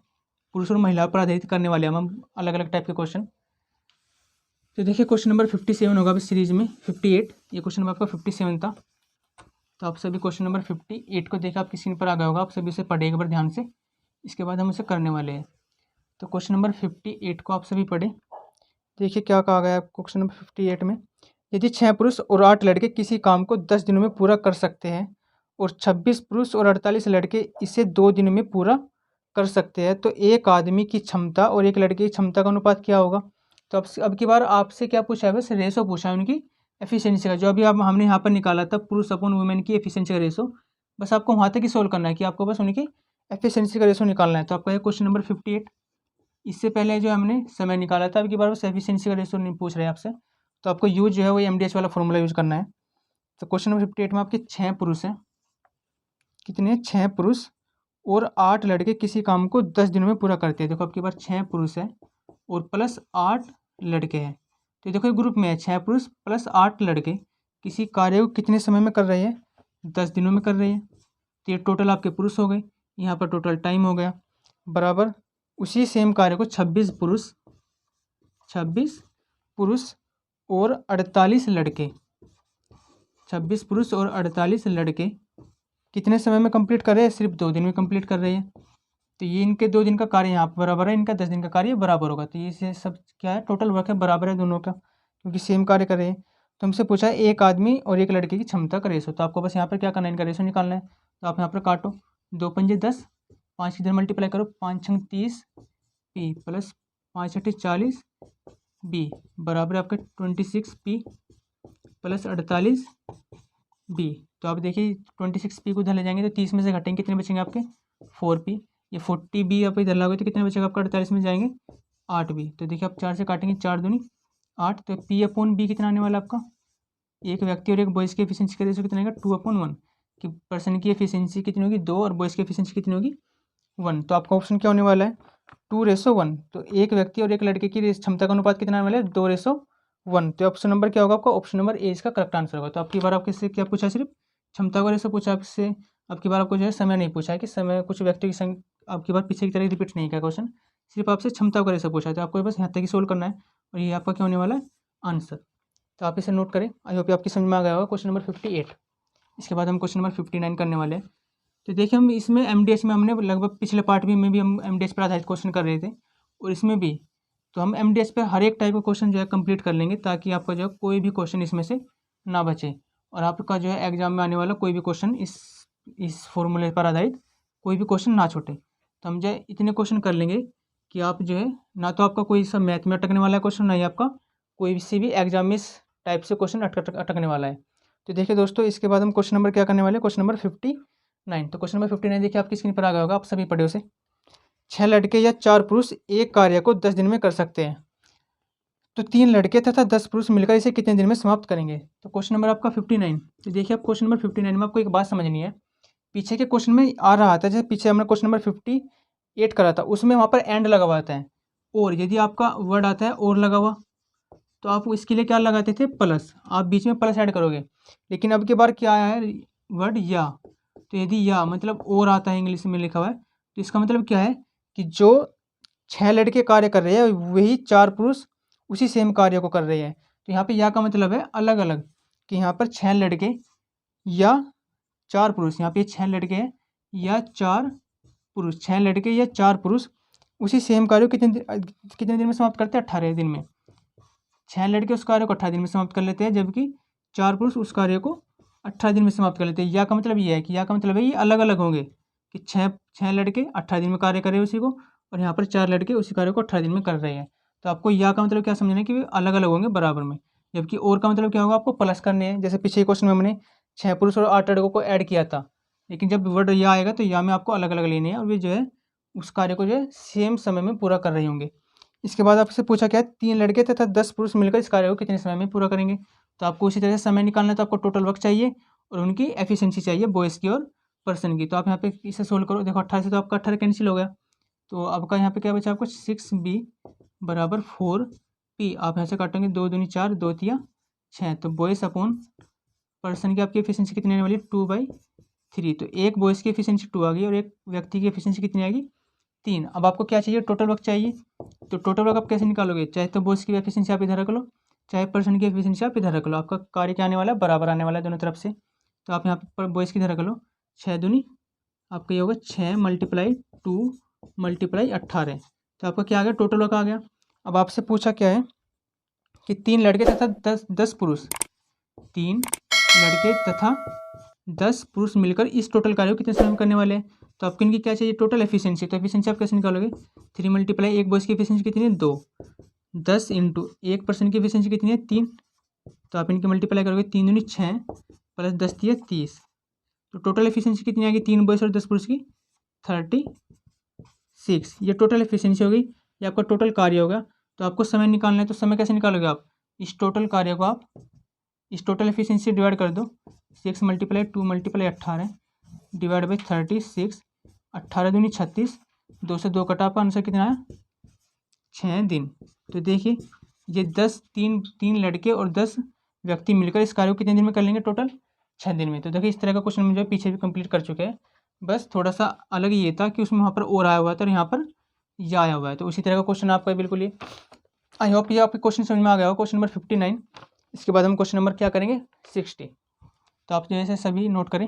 पुरुष और महिलाओं पर आधारित करने वाले हम अलग अलग टाइप के क्वेश्चन। तो देखिए क्वेश्चन नंबर 57 होगा इस सीरीज में, 58 ये क्वेश्चन नंबर आपका 57 था। तो आप सभी क्वेश्चन नंबर 58 को देखा आपकी स्क्रीन पर आ गया होगा, आप सभी उसे पढ़े एक बार ध्यान से, इसके बाद हम उसे करने वाले हैं। तो क्वेश्चन नंबर 58 को आप सभी पढ़े। देखिए क्या कहा गया है क्वेश्चन नंबर 58 में, यदि 6 पुरुष और 8 लड़के किसी काम को 10 दिनों में पूरा कर सकते हैं और 26 पुरुष और 48 लड़के इसे 2 दिनों में पूरा कर सकते हैं, तो एक आदमी की क्षमता और एक लड़के की क्षमता का अनुपात क्या होगा। तो अब की बार आपसे क्या पूछा है, बस रेशो पूछा है उनकी एफिशिएंसी का, जो अभी आप हमने यहाँ पर निकाला था पुरुष अपॉन वुमेन की एफिशिएंसी का रेशो। बस आपको वहाँ तक ही सोल्व करना है कि आपको बस उनकी एफिशिएंसी का रेशो निकालना है। तो आपका क्वेश्चन नंबर 58, इससे पहले जो हमने समय निकाला था, अब की बार बस एफिशिएंसी का रेशो नहीं पूछ रहे हैं आपसे, तो आपको यूज जो है वो MDH वाला फॉर्मूला यूज करना है। तो क्वेश्चन नंबर 58 में आपके 6 पुरुष हैं, कितने 6 पुरुष और 8 लड़के किसी काम को 10 दिनों में पूरा करते हैं। देखो आपके पास 6 पुरुष है और प्लस 8 लड़के हैं, तो देखो ग्रुप में है 6 पुरुष प्लस 8 लड़के किसी कार्य को कितने समय में कर रहे हैं, 10 दिनों में कर रहे हैं। तो ये टोटल आपके पुरुष हो गए, यहाँ पर टोटल टाइम हो गया, बराबर उसी सेम कार्य को 26 पुरुष और 48 लड़के, 26 पुरुष और 48 लड़के कितने समय में कंप्लीट कर रहे हैं, सिर्फ 2 दिन में कंप्लीट कर रहे हैं। तो ये इनके 2 दिन का कार्य यहाँ पर बराबर है, इनका 10 दिन का कार्य बराबर होगा। तो ये सब क्या है, टोटल वर्क है, बराबर है दोनों का, क्योंकि सेम कार्य कर रहे हैं। तो हमसे पूछा है एक आदमी और एक लड़के की क्षमता का रेशो, तो आपको बस यहाँ पर क्या करना है, इनका रेशो निकालना है। तो आप यहाँ पर काटो, 2 पंजे 10, 5 की इधर मल्टीप्लाई करो, 5 छंग 30 पी प्लस 5 छठे 40 बी बराबर आपका 26 पी प्लस 48 बी। तो आप देखिए 26 पी को इधर ले जाएंगे तो 30 में से घटेंगे, कितने बचेंगे आपके 4 पी। ये 40 बी आप इधर लागोगे तो कितने बचेगा आपका 48 में जाएंगे 8 बी। तो देखिए आप 4 से काटेंगे, 4 दूनी 8। तो पी अपॉन बी कितना आने वाला आपका, एक व्यक्ति और एक बॉयज़ की एफिशिएंसी का रेशो कितना आएगा 2/1 कि पर्सन की एफिशिएंसी कितनी होगी 2 और बॉयज़ की एफिशिएंसी कितनी होगी 1। तो आपका ऑप्शन क्या होने वाला है 2:1। तो एक व्यक्ति और एक लड़के की क्षमता का अनुपात कितना आने वाला है 2:1। तो ऑप्शन नंबर क्या होगा आपका, ऑप्शन नंबर ए इसका करेक्ट आंसर होगा। तो आपकी बार आपके से क्या पूछा, सिर्फ क्षमता का रेशो पूछा आपसे। आपकी बार आपको जो है समय नहीं पूछा है कि समय कुछ व्यक्तियों की संख्या, आपकी बार पीछे की तरह रिपीट नहीं किया क्वेश्चन, सिर्फ आपसे क्षमता का रेशो पूछा है। तो आपको बस यहाँ तक ही सोल्व करना है और ये आपका क्या होने वाला है आंसर। तो आप इसे नोट करें। आई होप आपकी समझ में आ गया होगा क्वेश्चन नंबर 58। इसके बाद हम क्वेश्चन नंबर 59 करने वाले हैं। तो देखिए हम इसमें एमडीएस में हमने लगभग पिछले पार्ट में भी हम एमडीएस पर आधारित क्वेश्चन कर रहे थे और इसमें भी। तो हम एमडीएस पे हर एक टाइप का क्वेश्चन जो है कंप्लीट कर लेंगे ताकि आपका जो है कोई भी क्वेश्चन इसमें से ना बचे और आपका जो है एग्जाम में आने वाला कोई भी क्वेश्चन इस फॉर्मूले पर आधारित कोई भी क्वेश्चन ना छूटे। तो हम जो है इतने क्वेश्चन कर लेंगे कि आप जो है ना तो आपका कोई सब मैथ में अटकने वाला है क्वेश्चन, ना ही आपका कोई से भी एग्जाम में इस टाइप से क्वेश्चन अटकने वाला है। तो देखिए दोस्तों, इसके बाद हम क्वेश्चन नंबर क्या करने वाले हैं, क्वेश्चन नंबर 59। तो क्वेश्चन नंबर 59 देखिए आपकी स्क्रीन पर आ गया होगा, आप सभी पढ़े उसे। 6 लड़के या 4 पुरुष एक कार्य को 10 दिन में कर सकते हैं, तो 3 लड़के तथा 10 पुरुष मिलकर इसे कितने दिन में समाप्त करेंगे। तो क्वेश्चन नंबर आपका 59। तो देखिए आप क्वेश्चन नंबर 59 में आपको एक बात समझनी है। पीछे के क्वेश्चन में आ रहा था, जैसे पीछे हमने क्वेश्चन नंबर 58 करा था, उसमें वहाँ पर एंड लगा हुआ आता है और यदि आपका वर्ड आता है और लगा हुआ तो आप इसके लिए क्या लगाते थे प्लस, आप बीच में प्लस ऐड करोगे। लेकिन अब की बार क्या आया है वर्ड या, तो यदि या मतलब और आता है इंग्लिश में लिखा हुआ है तो इसका मतलब क्या है कि जो 6 लड़के कार्य कर रहे हैं वही 4 पुरुष उसी सेम कार्य को कर रहे हैं। तो यहाँ पे या का मतलब है अलग अलग, कि यहाँ पर 6 लड़के या 4 पुरुष, यहाँ पे 6 लड़के हैं या 4 पुरुष, 6 लड़के या 4 पुरुष उसी सेम कार्य को कितने दिन में समाप्त करते हैं 18 दिन में। 6 लड़के उस कार्य को 18 दिन में समाप्त कर लेते हैं जबकि 4 पुरुष उस कार्य को 18 दिन में समाप्त कर लेते हैं। या का मतलब ये है कि या का मतलब है ये अलग अलग होंगे कि 6 लड़के 18 दिन में कार्य कर रहे हैं उसी को और यहाँ पर 4 लड़के उसी कार्य को 18 दिन में कर रहे हैं। तो आपको या का मतलब क्या समझना है कि वे अलग अलग होंगे बराबर में। जबकि और का मतलब क्या होगा, आपको प्लस करने हैं। जैसे पीछे क्वेश्चन में हमने 6 पुरुष और 8 लड़कों को ऐड किया था, लेकिन जब वर्ड या आएगा तो या में आपको अलग अलग लेने हैं और वे जो है उस कार्य को जो है सेम समय में पूरा कर रहे होंगे। इसके बाद आपसे पूछा क्या है, 3 लड़के तथा 10 पुरुष मिलकर इस कार्य को कितने समय में पूरा करेंगे। तो आपको उसी तरह से समय निकालना है, तो आपको टोटल वर्क चाहिए और उनकी एफिशिएंसी चाहिए बॉयज़ की और पर्सन की। तो आप यहाँ पे इसे सोल्व करो, देखो 18 से तो आपका 18 कैंसिल हो गया, तो आपका यहाँ पे क्या बचा आपको 6b बराबर 4p। आप यहाँ से काटेंगे 2 दूनी 4, 2 तिया 6। तो बॉयज़ अपॉन पर्सन की आपकी एफिशिएंसी कितनी आने वाली है 2/3। तो एक बॉयज़ की एफिशिएंसी 2 आ गई और एक व्यक्ति की एफिशिएंसी कितनी आएगी 3। अब आपको क्या चाहिए, टोटल वर्क चाहिए। तो टोटल वर्क आप कैसे निकालोगे, चाहे तो बॉयज़ की एफिशिएंसी आप इधर रख लो, चाहे पर्सन की एफिशिएंसी आप इधर रख लो, आपका कार्य क्या आने वाला है बराबर आने वाला है दोनों तरफ से। तो आप यहाँ पर बॉयज़ की इधर रख लो, 6 दूनी आपका ये होगा 6 × 2 × 18। तो आपका क्या आ गया टोटल वर्क आ गया। अब आपसे पूछा क्या है कि 3 लड़के तथा 10 पुरुष, 3 लड़के तथा 10 पुरुष मिलकर इस टोटल कार्य को कितने समय में करने वाले हैं। तो आपको इनकी क्या चाहिए टोटल एफिशिएंसी। तो एफिशिएंसी आप कैसे निकालोगे, 3 × एक बॉयज़ की एफिशिएंसी कितनी है 2, 10 × एक पर्सन की एफिशिएंसी कितनी है 3। तो आप इनकी मल्टीप्लाई करोगे, 3 दूनी 6 प्लस 10 तिया 30। तो टोटल एफिशिएंसी कितनी आएगी 3 बॉयज़ और 10 पुरुष की 36। ये टोटल एफिशिएंसी होगी, ये आपका टोटल कार्य होगा। तो आपको समय निकालना है, तो समय कैसे निकालोगे आप, इस टोटल कार्य को आप इस टोटल एफिशिएंसी डिवाइड कर दो, 6 × 2 × 18 डिवाइड बाई 36। 18 दूनी 36, 2 से 2 कटा, आपका आंसर कितना आया 6 दिन। तो देखिए ये 3 लड़के और 10 व्यक्ति मिलकर इस कार्य को कितने दिन में कर लेंगे टोटल 6 दिन में। तो देखिए इस तरह का क्वेश्चन मुझे पीछे भी कंप्लीट कर चुके हैं, बस थोड़ा सा अलग ये था कि उसमें वहाँ पर और आया हुआ था और यहाँ पर या आया हुआ है। तो उसी तरह का क्वेश्चन आपका बिल्कुल ये, आई होप ये आपके क्वेश्चन समझ में आ गया हो, क्वेश्चन नंबर 59। इसके बाद हम क्वेश्चन नंबर क्या करेंगे 60। तो आप जैसे सभी नोट करें।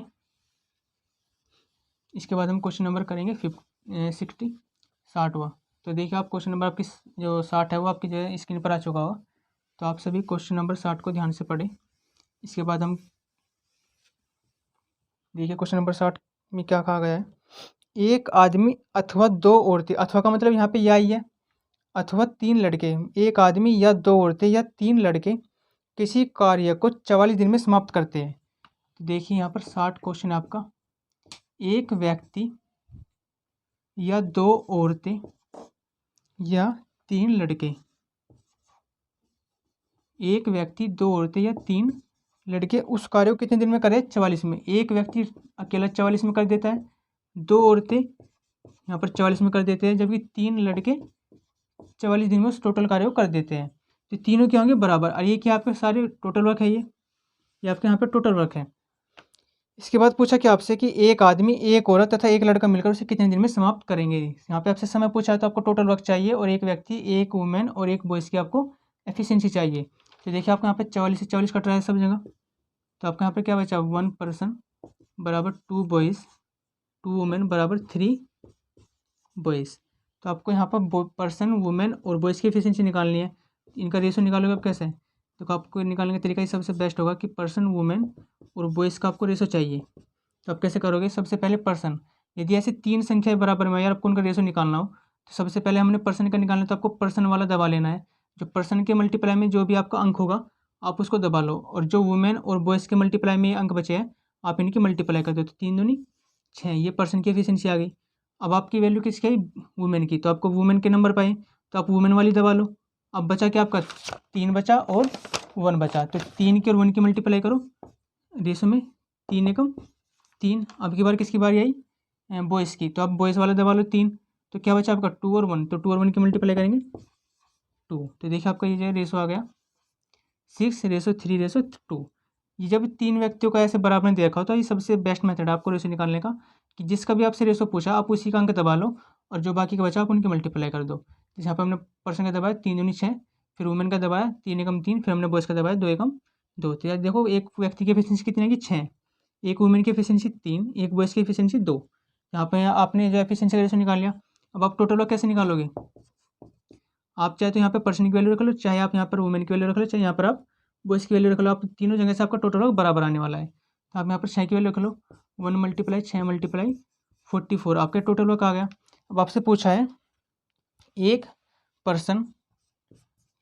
इसके बाद हम क्वेश्चन नंबर करेंगे 60वां। तो देखिए आप क्वेश्चन नंबर आपकी जो 60 है वो आपकी जो है स्क्रीन पर आ चुका होगा। तो आप सभी क्वेश्चन नंबर 60 को ध्यान से पढ़ें। इसके बाद हम देखिए क्वेश्चन नंबर 60 में क्या कहा गया है। एक आदमी अथवा 2 औरतें, अथवा का मतलब यहाँ पे या ही है, अथवा 3 लड़के, एक आदमी या 2 औरतें या 3 लड़के किसी कार्य को 44 दिन में समाप्त करते हैं। तो देखिए यहाँ पर 60 क्वेश्चन है आपका। एक व्यक्ति या 2 औरतें या 3 लड़के, एक व्यक्ति 2 औरतें या 3 लड़के उस कार्य को कितने दिन में करे? 44 में। एक व्यक्ति अकेला 44 में कर देता है, 2 औरतें यहाँ पर 44 में कर देते हैं, जबकि 3 लड़के 44 दिन में उस टोटल कार्य को कर देते हैं। तो तीनों क्या होंगे? बराबर। और ये क्या आपके सारे टोटल वर्क है, ये आपके यहाँ पर टोटल वर्क है। इसके बाद पूछा कि आपसे कि एक आदमी, एक औरत तथा एक लड़का मिलकर उसे कितने दिन में समाप्त करेंगे। यहाँ पे आपसे समय पूछा है तो आपको टोटल वर्क चाहिए, और एक व्यक्ति, एक वुमेन और एक बॉयज़ की आपको एफिशिएंसी चाहिए। तो देखिए आपको यहाँ पे 44 से 44 कट रहा है सब जगह, तो आपके यहाँ पे क्या बचा? 1 पर्सन बराबर 2 बॉयज़, 2 वुमेन बराबर 3 बॉयज़। तो आपको यहाँ पर पर्सन, वुमेन और बॉयज़ की एफिशिएंसी निकालनी है। इनका रेशियो निकालोगे आप कैसे? तो आपको निकालने का तरीका ही सबसे बेस्ट होगा कि पर्सन, वुमेन और बॉयज़ का आपको रेशियो चाहिए। तो आप कैसे करोगे? सबसे पहले पर्सन, यदि ऐसे 3 संख्या बराबर में यार आपको उनका रेशियो निकालना हो, तो सबसे पहले हमने पर्सन का निकालना है, तो आपको पर्सन वाला दबा लेना है। जो पर्सन के मल्टीप्लाई में जो भी आपका अंक होगा आप उसको दबा लो, और जो वुमेन और बॉयज़ के मल्टीप्लाई में अंक बचे हैं आप इनकी मल्टीप्लाई कर दो, तो 3 दूनी 6। ये पर्सन की एफिशिएंसी आ गई। अब आपकी वैल्यू किसकी आई? वुमेन की। तो आपको वुमेन के नंबर पाए, तो आप वुमेन वाली दबा लो। अब बचा क्या आपका? 3 बचा और 1 बचा, तो 3 की और 1 की मल्टीप्लाई करो रेशो में, 3 एकम 3। अब की बार किसकी बारी आई? बॉयज़ की। तो आप बॉयज़ वाला दबा लो 3, तो क्या बचा आपका? 2 और 1, तो 2 और 1 की मल्टीप्लाई करेंगे 2। तो देखिए आपका ये जो रेशो आ गया 6:3:2। ये जब 3 व्यक्तियों का ऐसे बराबर में दे रखा हो तो ये सबसे बेस्ट मेथड है आपको रेशो निकालने का, कि जिसका भी आपसे रेशो पूछा आप उसी का अंक दबा लो, और जो बाकी का बचा आप उनकी मल्टीप्लाई कर दो। जैसे यहाँ पर हमने पर्सन का दबाया 3 दूनी 6, फिर वुमेन का दबाया 3 एकम 3, फिर हमने बॉयज़ का दबाया 2 एकम 2। तो यार देखो एक व्यक्ति की एफिशिएंसी कितनी आएगी? 6, एक वुमेन की एफिशिएंसी 3, एक बॉयज़ की एफिशिएंसी 2। यहाँ पे आपने जो एफिशिएंसी का रेशो निकाल लिया। अब आप टोटल वर्क कैसे निकालोगे? आप चाहे तो यहाँ पे पर्सन की वैल्यू रख लो, चाहे आप यहाँ पर वुमेन की वैल्यू रख लो, चाहे यहाँ पर आप बॉयज़ की वैल्यू रख लो। आप तीनों जगह से आपका टोटल वर्क बराबर आने वाला है। तो आप यहाँ पर 6 की वैल्यू रख लो, 1 मल्टीप्लाई 6 मल्टीप्लाई 44, आपका टोटल वर्क आ गया। अब आपसे पूछा है एक पर्सन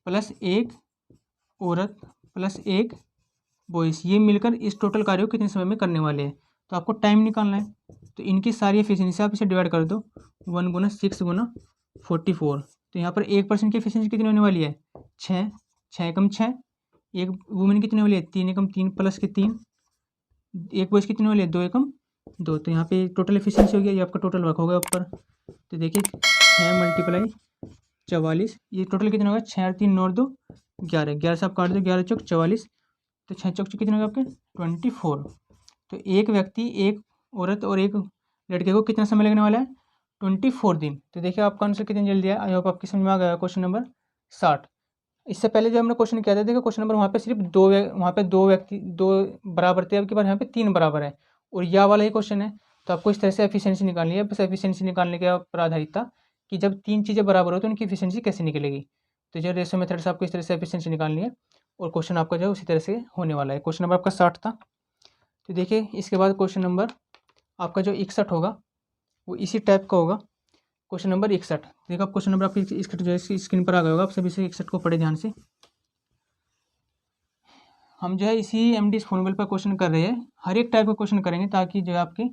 प्लस एक औरत प्लस एक बॉयज़, ये मिलकर इस टोटल कार्य को कितने समय में करने वाले हैं। तो आपको टाइम निकालना है, तो इनकी सारी एफिशिएंसी आप इसे डिवाइड कर दो, 1 गुना 6 गुना 44। तो यहाँ पर एक पर्सन की एफिशिएंसी कितनी होने वाली है? 6, 6 एकम 6। एक वुमेन कितनी वाली है? 3 एकम 3 प्लस के 3। एक बॉयज़ कितनी वाली है? 2 एकम 2। तो यहाँ पे टोटल एफिशिएंसी हो गया, ये आपका टोटल वर्क हो गया ऊपर। तो देखिए 6 मल्टीप्लाई 44, ये टोटल कितना होगा? 6 और 3 9 और 2 11, 11 से आप काट दो, 11 चौक 44, तो 6 चौक कितने होगा आपके? 24। तो एक व्यक्ति, एक औरत और एक लड़के को कितना समय लगने वाला है? 24 दिन। तो देखिए आपका आंसर कितनी जल्दी है। आई होप आपकी समझ में आ गया क्वेश्चन नंबर 60। इससे पहले जो हमने क्वेश्चन किया था, देखो क्वेश्चन नंबर वहाँ पे सिर्फ वहाँ पे 2 व्यक्ति 2 बराबर थे, अब की बार यहाँ पे 3 बराबर है, और यह वाला ही क्वेश्चन है। तो आपको इस तरह से एफिशिएंसी निकालनी है। बस एफिशिएंसी निकालने के ऊपर आधारित था कि जब 3 चीज़ें बराबर हो तो उनकी एफिशिएंसी कैसे निकलेगी। तो जो रेशो मेथड से आपको इस तरह से एफिशिएंसी निकालनी है, और क्वेश्चन आपका जो है उसी तरह से होने वाला है। क्वेश्चन नंबर आपका 60 था। तो देखिए इसके बाद क्वेश्चन नंबर आपका जो 61 होगा वो इसी टाइप का होगा। क्वेश्चन नंबर 61, देखो आप क्वेश्चन नंबर आपकी 61 जो है स्क्रीन पर आ गया होगा। आप सभी से 61 को पढ़े ध्यान से। हम जो है इसी MD फॉर्मूले पर क्वेश्चन कर रहे हैं, हर एक टाइप का क्वेश्चन करेंगे ताकि जो है आपके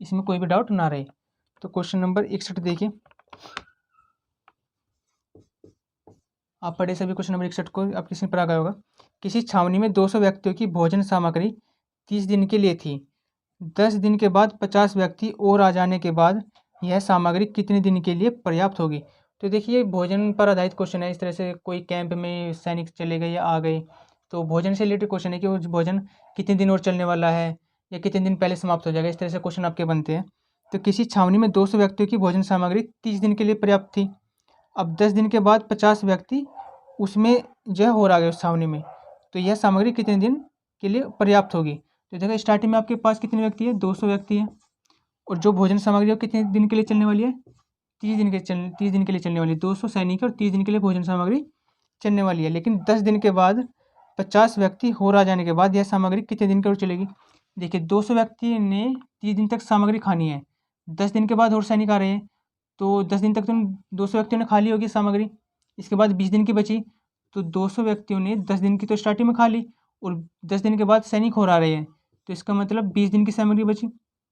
इसमें कोई भी डाउट ना रहे। तो क्वेश्चन नंबर 61 देखिए, आप पढ़े सभी क्वेश्चन नंबर 61 को, आपकी स्क्रीन पर आ गया होगा। किसी छावनी में 200 व्यक्तियों की भोजन सामग्री 30 दिन के लिए थी। 10 दिन के बाद 50 व्यक्ति और आ जाने के बाद यह सामग्री कितने दिन के लिए पर्याप्त होगी। तो देखिए भोजन पर आधारित क्वेश्चन है। इस तरह से कोई कैंप में सैनिक चले गए या आ गए, तो भोजन से रिलेटेड क्वेश्चन है कि वो भोजन कितने दिन और चलने वाला है या कितने दिन पहले समाप्त हो जाएगा। इस तरह से क्वेश्चन आपके बनते हैं। तो किसी छावनी में 200 व्यक्तियों की भोजन सामग्री 30 दिन के लिए पर्याप्त थी। अब 10 दिन के बाद 50 व्यक्ति उसमें जो है और आ गए उस छावनी में, तो यह सामग्री कितने दिन के लिए पर्याप्त होगी। तो देखो स्टार्टिंग में आपके पास कितने व्यक्ति है? 200 व्यक्ति है, और जो भोजन सामग्री है कितने दिन के लिए चलने वाली है? 30 दिन के लिए चलने वाली है। 200 सैनिक और 30 दिन के लिए भोजन सामग्री चलने वाली है। लेकिन 10 दिन के बाद 50 व्यक्ति और आ जाने के बाद यह सामग्री कितने दिन की ओर चलेगी। देखिए 200 व्यक्ति ने 30 दिन तक सामग्री खानी है, 10 दिन के बाद और सैनिक आ रहे हैं, तो 10 दिन तक तो 200 व्यक्तियों ने खा ली होगी सामग्री। इसके बाद 20 दिन की बची, तो 200 व्यक्तियों ने 10 दिन की तो स्टार्टिंग में खा ली, और 10 दिन के बाद सैनिक और आ रहे हैं, तो इसका मतलब 20 दिन की सामग्री बची।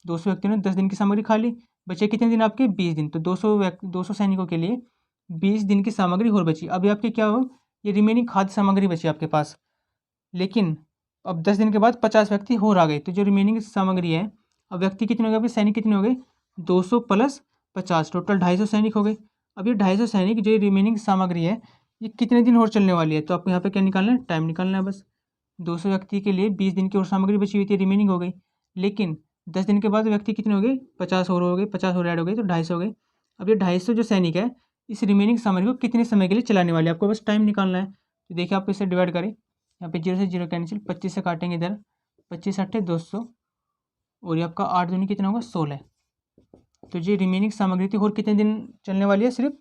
200 व्यक्तियों ने 10 दिन की सामग्री खा ली, बचे कितने दिन आपके? 20 दिन। तो 200 सैनिकों के लिए 20 दिन की सामग्री और बची। अभी आपके क्या हो, ये रिमेनिंग खाद्य सामग्री बची आपके पास। लेकिन अब 10 दिन के बाद 50 व्यक्ति और आ गए, तो जो रिमेनिंग सामग्री है, अब व्यक्ति कितने हो गए, अभी सैनिक कितने हो गए? 200 प्लस 50, टोटल 250 सैनिक हो गए। अब ये 250 सैनिक जो रिमेनिंग सामग्री है, ये कितने दिन और चलने वाली है? तो आपको यहाँ पे क्या निकालना है? टाइम निकालना है बस। 200 व्यक्ति के लिए 20 दिन की और सामग्री बची हुई थी, रिमेनिंग हो गई। लेकिन 10 दिन के बाद व्यक्ति कितने हो गए? 50 और हो गए, 50 और ऐड हो गए, तो 250 हो गए। अब ये 250 जो सैनिक है, इस रिमेनिंग सामग्री को कितने समय के लिए चलाने वाले, आपको बस टाइम निकालना है। तो देखिए, आप इसे डिवाइड करें, यहाँ पे 0 से 0 कैंसिल, 25 से काटेंगे इधर, 25 8 200, और ये आपका 8 दूनी कितना होगा? 16। तो ये रिमेनिंग सामग्री थी और कितने दिन चलने वाली है? सिर्फ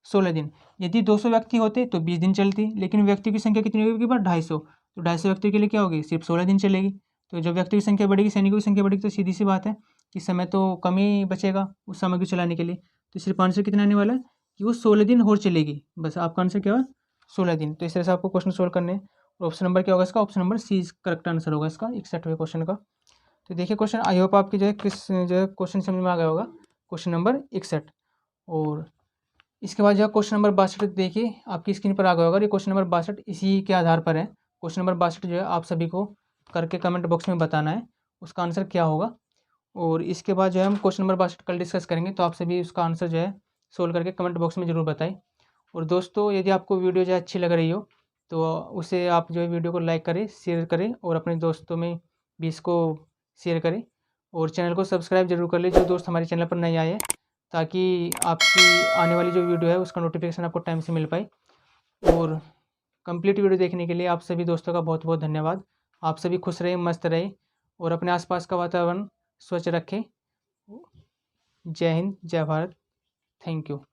16 दिन। यदि 200 व्यक्ति होते तो 20 दिन चलती, लेकिन व्यक्तियों की संख्या कितनी होगी? 250, तो 250 व्यक्तियों के लिए क्या होगी? सिर्फ 16 दिन चलेगी। तो जब व्यक्तियों की संख्या बढ़ेगी, सैनिकों की संख्या बढ़ेगी, तो सीधी सी बात है कि समय तो कम ही बचेगा उस सामग्री चलाने के लिए। तो सिर्फ आंसर कितना आने वाला है कि वो 16 दिन और चलेगी। बस आपका आंसर क्या हुआ? 16 दिन। तो इस तरह से आपको क्वेश्चन सोल्व करने हैं। और ऑप्शन नंबर क्या होगा इसका? Option number C correct answer होगा इसका 61वें क्वेश्चन का। तो देखिए क्वेश्चन, आई होप आपकी जो है क्वेश्चन समझ में आ गया होगा, क्वेश्चन नंबर 61। और इसके बाद जो है क्वेश्चन नंबर 62 देखिए आपकी स्क्रीन पर आ गया होगा। ये क्वेश्चन नंबर 62 इसी के आधार पर है। क्वेश्चन नंबर 62 जो है आप सभी को करके कमेंट बॉक्स में बताना है उसका आंसर क्या होगा। और इसके बाद जो है हम क्वेश्चन नंबर 62 कल डिस्कस करेंगे, तो आप सभी उसका आंसर जो है सोल्व करके कमेंट बॉक्स में ज़रूर बताएं। और दोस्तों, यदि आपको वीडियो जो है अच्छी लग रही हो, तो उसे आप जो है वीडियो को लाइक करें, शेयर करें, और अपने दोस्तों में भी इसको शेयर करें। और चैनल को सब्सक्राइब जरूर कर लें जो दोस्त हमारे चैनल पर नए आए हैं, ताकि आपकी आने वाली जो वीडियो है उसका नोटिफिकेशन आपको टाइम से मिल पाए। और कंप्लीट वीडियो देखने के लिए आप सभी दोस्तों का बहुत बहुत धन्यवाद। आप सभी खुश रहें, मस्त रहें, और अपने आसपास का वातावरण स्वच्छ रखें। जय हिंद, जय भारत, थैंक यू।